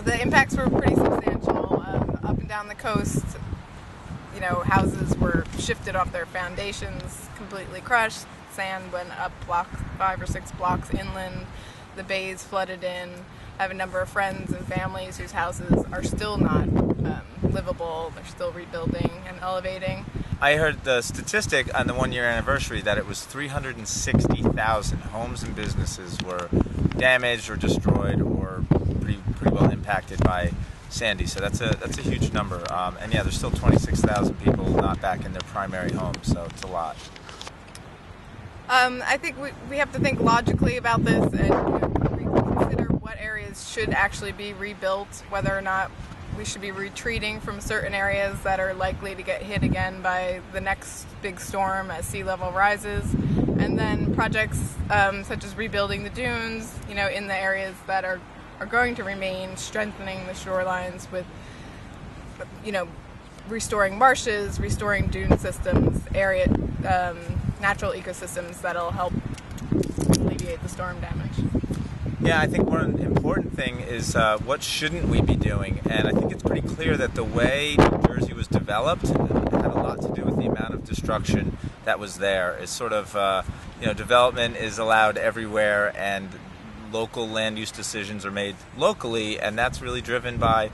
the impacts were pretty substantial. Up and down the coast, houses were shifted off their foundations, completely crushed. Sand went up 5 or 6 blocks inland. The bays flooded in. I have a number of friends and families whose houses are still not livable. They're still rebuilding and elevating. I heard the statistic on the 1-year anniversary that it was 360,000 homes and businesses were damaged or destroyed or pretty well impacted by Sandy. So that's a huge number. And yeah, there's still 26,000 people not back in their primary homes. So it's a lot. I think we have to think logically about this and consider what areas should actually be rebuilt, whether or not we should be retreating from certain areas that are likely to get hit again by the next big storm as sea level rises, and then projects such as rebuilding the dunes, in the areas that are going to remain, strengthening the shorelines with, restoring marshes, restoring dune systems, natural ecosystems that'll help alleviate the storm damage. Yeah, I think one important thing is what shouldn't we be doing? And I think it's pretty clear that the way New Jersey was developed had a lot to do with the amount of destruction that was there. It's sort of, development is allowed everywhere, and local land use decisions are made locally, and that's really driven by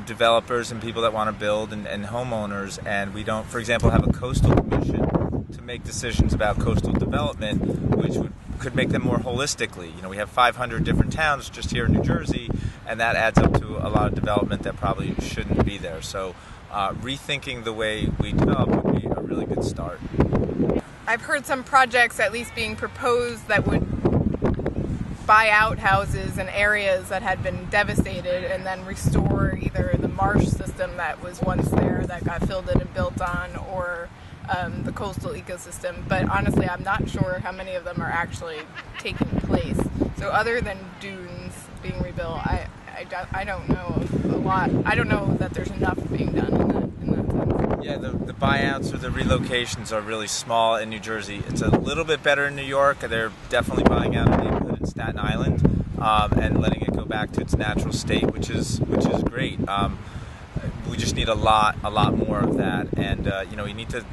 developers and people that want to build and homeowners. And we don't, for example, have a coastal commission to make decisions about coastal development, which could make them more holistically. We have 500 different towns just here in New Jersey, and that adds up to a lot of development that probably shouldn't be there. So rethinking the way we develop would be a really good start. I've heard some projects at least being proposed that would buy out houses in areas that had been devastated and then restore either the marsh system that was once there that got filled in and built on, or the coastal ecosystem. But honestly, I'm not sure how many of them are actually taking place. So other than dunes being rebuilt, I don't know of a lot. I don't know that there's enough being done in that sense. Yeah, the buyouts or the relocations are really small in New Jersey. It's a little bit better in New York. They're definitely buying out a neighborhood in Staten Island and letting it go back to its natural state, which is great. We just need a lot more of that, and we need to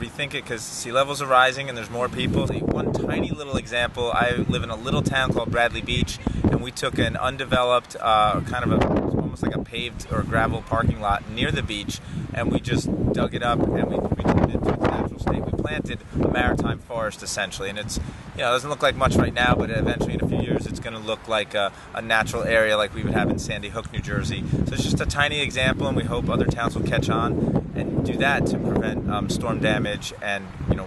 rethink it because sea levels are rising and there's more people. One tiny little example, I live in a little town called Bradley Beach, and we took an undeveloped, almost like a paved or gravel parking lot near the beach, and we just dug it up and we returned it to its natural state. We planted a maritime forest essentially, and it's, it doesn't look like much right now, but eventually in a few years it's going to look like a natural area like we would have in Sandy Hook, New Jersey. So it's just a tiny example, and we hope other towns will catch on and do that to prevent storm damage and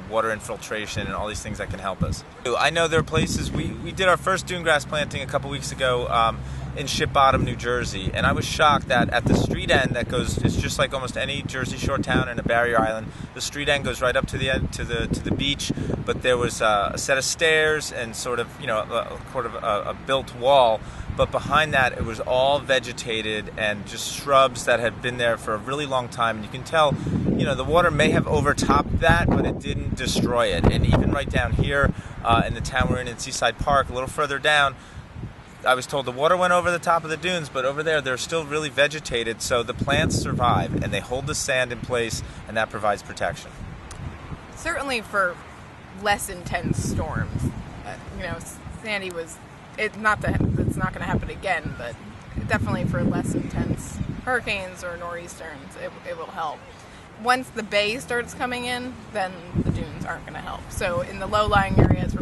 water infiltration and all these things that can help us. I know there are places, we did our first dune grass planting a couple weeks ago in Ship Bottom, New Jersey, and I was shocked that at the street end that goes, it's just like almost any Jersey Shore town in a barrier island, the street end goes right up to the end, to the beach, but there was a set of stairs and sort of a built wall, but behind that it was all vegetated and just shrubs that had been there for a really long time, and you can tell the water may have overtopped that, but it didn't destroy it. And even right down here in the town we're in Seaside Park, a little further down, I was told the water went over the top of the dunes, but over there they're still really vegetated, so the plants survive and they hold the sand in place, and that provides protection. Certainly for less intense storms, Sandy was, it's not that it's not going to happen again, but definitely for less intense hurricanes or nor'easters, it will help. Once the bay starts coming in, then the dunes aren't going to help. So in the low-lying areas